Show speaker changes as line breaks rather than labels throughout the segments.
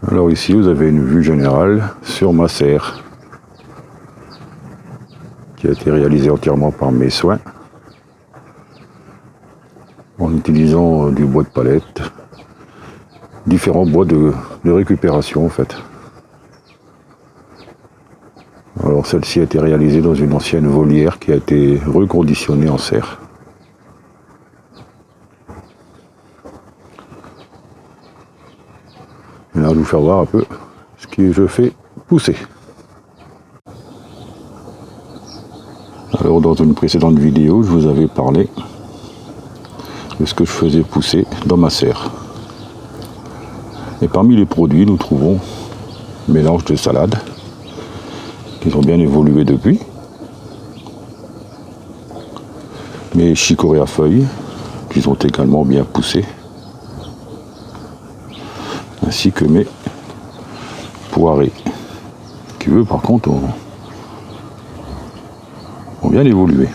Alors ici vous avez une vue générale sur ma serre qui a été réalisée entièrement par mes soins en utilisant du bois de palette, différents bois de récupération en fait. Alors celle-ci a été réalisée dans une ancienne volière qui a été reconditionnée en serre. Et là je vais vous faire voir un peu ce que je fais pousser. Alors dans une précédente vidéo, je vous avais parlé de ce que je faisais pousser dans ma serre. Et parmi les produits, nous trouvons un mélange de salades qui ont bien évolué depuis, mes chicorées à feuilles qui ont également bien poussé, ainsi que mes poirées qui eux par contre ont bien évolué.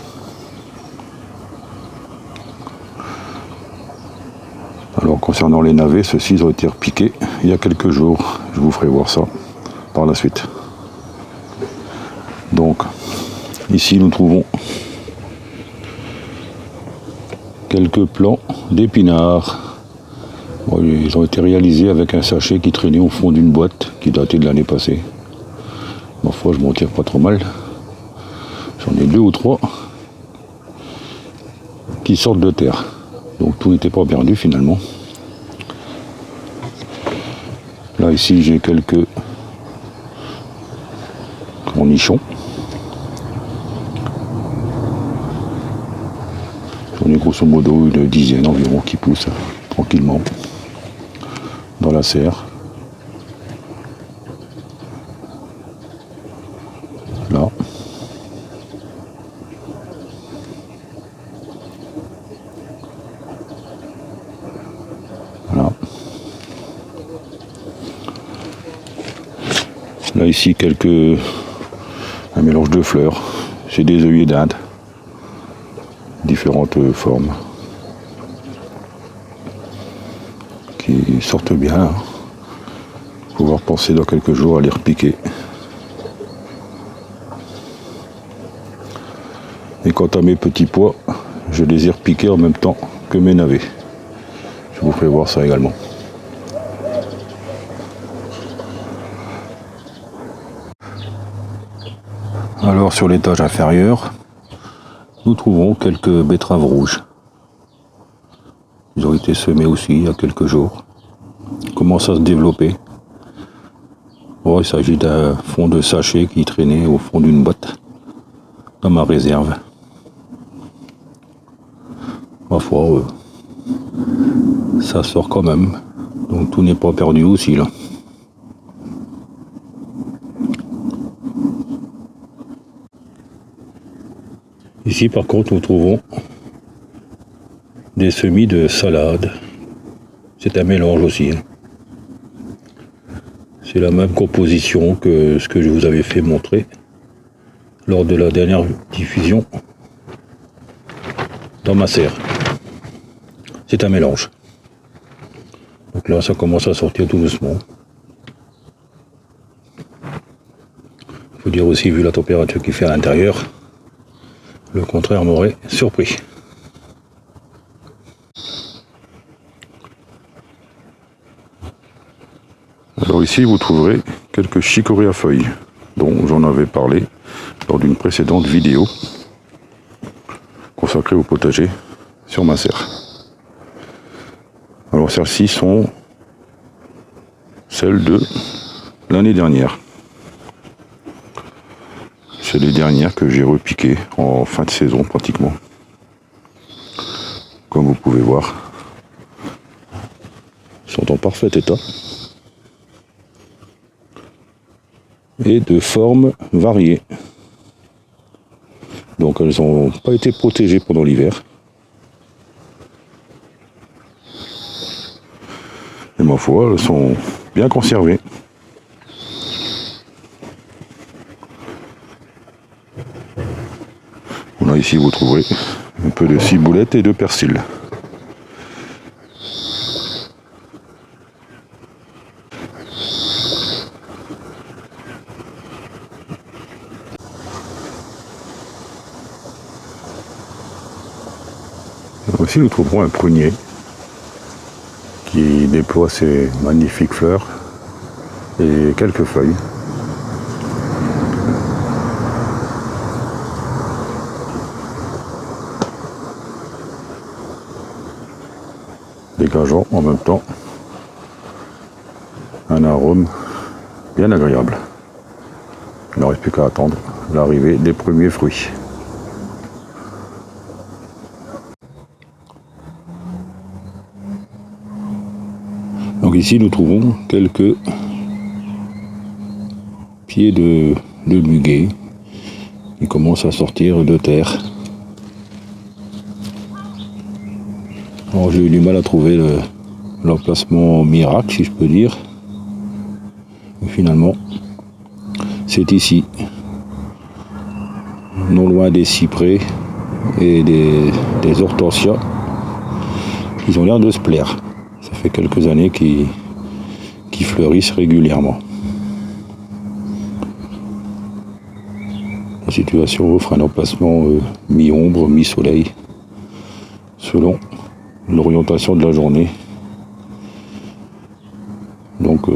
Alors concernant les navets, ceux-ci ont été repiqués il y a quelques jours. Je vous ferai voir ça par la suite. Donc ici nous trouvons quelques plants d'épinards. Bon, ils ont été réalisés avec un sachet qui traînait au fond d'une boîte qui datait de l'année passée. Ma foi, je m'en tire pas trop mal. J'en ai 2 ou 3 qui sortent de terre. Donc tout n'était pas perdu finalement. Là ici j'ai quelques cornichons. J'en ai grosso modo une dizaine environ qui poussent tranquillement dans la serre. Là. Voilà. Là ici un mélange de fleurs. C'est des œillets d'Inde. Différentes formes. Qui sortent bien. Pouvoir penser dans quelques jours à les repiquer. Et quant à mes petits pois, je les ai repiqués en même temps que mes navets. Je vous ferai voir ça également. Alors sur l'étage inférieur, nous trouvons quelques betteraves rouges. Ils ont été semés aussi il y a quelques jours. Ils commencent à se développer. Bon, il s'agit d'un fond de sachet qui traînait au fond d'une boîte dans ma réserve. Ma foi, ça sort quand même. Donc tout n'est pas perdu aussi là. Ici par contre nous trouvons des semis de salade. C'est un mélange aussi. C'est la même composition que ce que je vous avais fait montrer lors de la dernière diffusion dans ma serre. C'est un mélange. Donc là ça commence à sortir tout doucement. Il faut dire aussi, vu la température qu'il fait à l'intérieur, le contraire m'aurait surpris. Alors ici vous trouverez quelques chicorées à feuilles dont j'en avais parlé lors d'une précédente vidéo consacrée au potager sur ma serre. Alors celles-ci sont celles de l'année dernière. C'est les dernières que j'ai repiquées en fin de saison pratiquement. Comme vous pouvez voir, elles sont en parfait état. Et de formes variées. Donc elles n'ont pas été protégées pendant l'hiver. Et ma foi, elles sont bien conservées. Là ici vous trouverez un peu de ciboulette et de persil. ici, nous trouverons un prunier qui déploie ses magnifiques fleurs et quelques feuilles. Dégageant en même temps un arôme bien agréable. Il ne reste plus qu'à attendre l'arrivée des premiers fruits. Donc ici nous trouvons quelques pieds de muguet qui commencent à sortir de terre. Alors j'ai eu du mal à trouver l'emplacement miracle, si je peux dire. Et finalement, c'est ici, non loin des cyprès et des hortensias. Ils ont l'air de se plaire. Ça fait quelques années qu'ils fleurissent régulièrement. La situation offre un emplacement mi-ombre, mi-soleil, selon l'orientation de la journée. Donc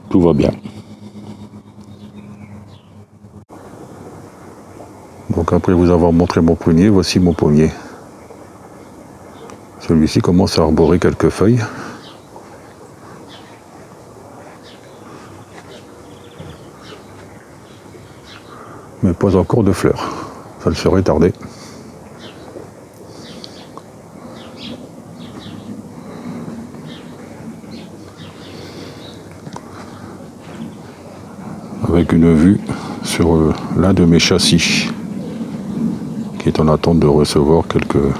tout va bien. Donc après vous avoir montré mon prunier, voici mon pommier. Celui-ci commence à arborer quelques feuilles. Mais pas encore de fleurs. Ça ne serait tardé. Avec une vue sur l'un de mes châssis qui est en attente de recevoir quelques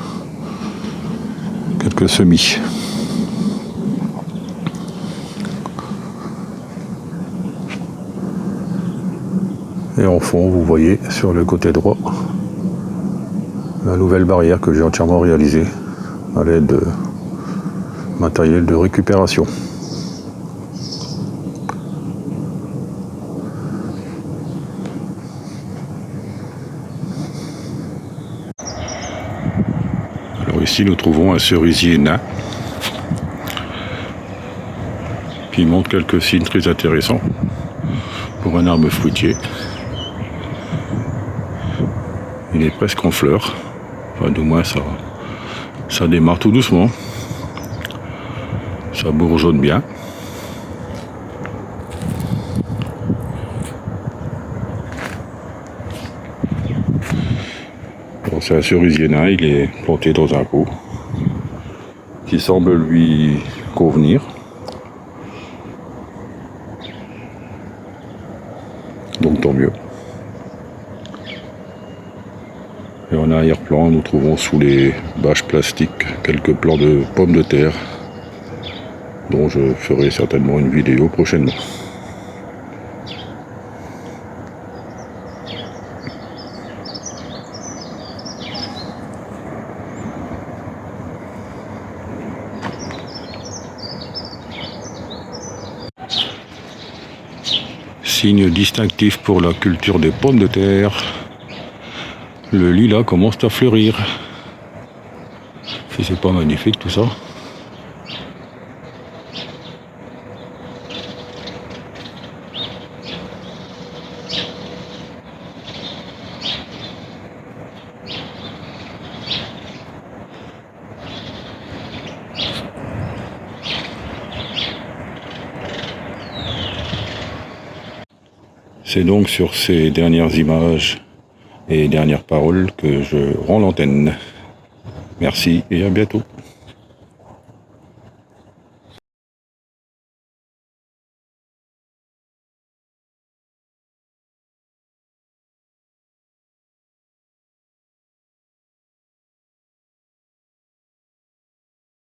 semis. Et en fond, vous voyez sur le côté droit la nouvelle barrière que j'ai entièrement réalisée à l'aide de matériel de récupération. Alors ici, nous trouvons un cerisier nain qui montre quelques signes très intéressants pour un arbre fruitier. Il est presque en fleurs, enfin du moins ça démarre tout doucement, ça bourgeonne bien. Bon, c'est un cerisier nain, il est planté dans un pot qui semble lui convenir. Donc tant mieux. Et en arrière-plan, nous trouvons sous les bâches plastiques quelques plants de pommes de terre dont je ferai certainement une vidéo prochainement. Signe distinctif pour la culture des pommes de terre, le lilas commence à fleurir. Si c'est pas magnifique tout ça. C'est donc sur ces dernières images et dernières paroles que je rends l'antenne. Merci et à bientôt.